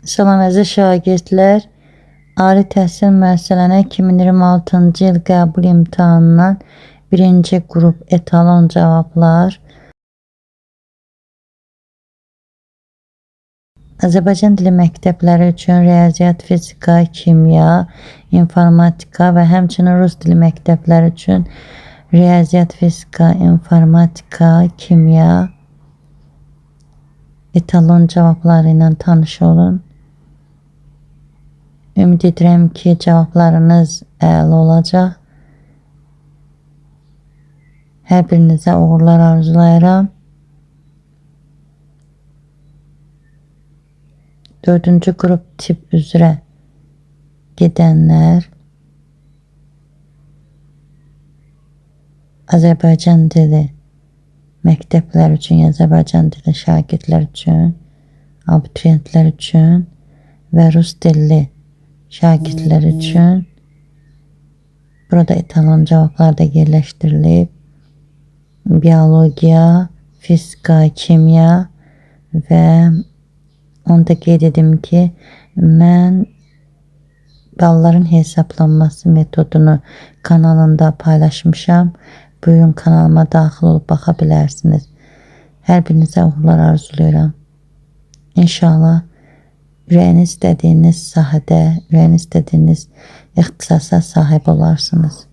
Salam əziz şagirdlər, ali təhsil müəssisələrinə 2026-cı il qəbul imtahanından birinci qrup etalon cavablar. Azərbaycan dili məktəbləri üçün riyaziyyat, fizika, kimya, informatika və həmçinin rus dili məktəbləri üçün riyaziyyat, fizika, informatika, kimya etalon cavabları ilə tanış olun. Ümid edirəm ki, cavablarınız əla olacaq. Hər birinizə uğurlar arzulayıram. 4-cü qrup tip üzrə gedənlər Azərbaycan dili məktəblər üçün, Azərbaycan dili şagirdlər üçün, abituriyentlər üçün və rus dilli şagirdlər üçün burada etalon cavablar da yerləşdirilib. Biyologiya, fizika, kimya və onu da qeyd edim ki, mən balların hesablanması metodunu kanalında paylaşmışam. Bugün kanalıma daxil olub baxa bilərsiniz. Hər birinizə uğurlar arzulayıram. İnşallah ürəyiniz istədiyiniz sahədə, ürəyiniz istədiyiniz ixtisasa sahib olarsınız.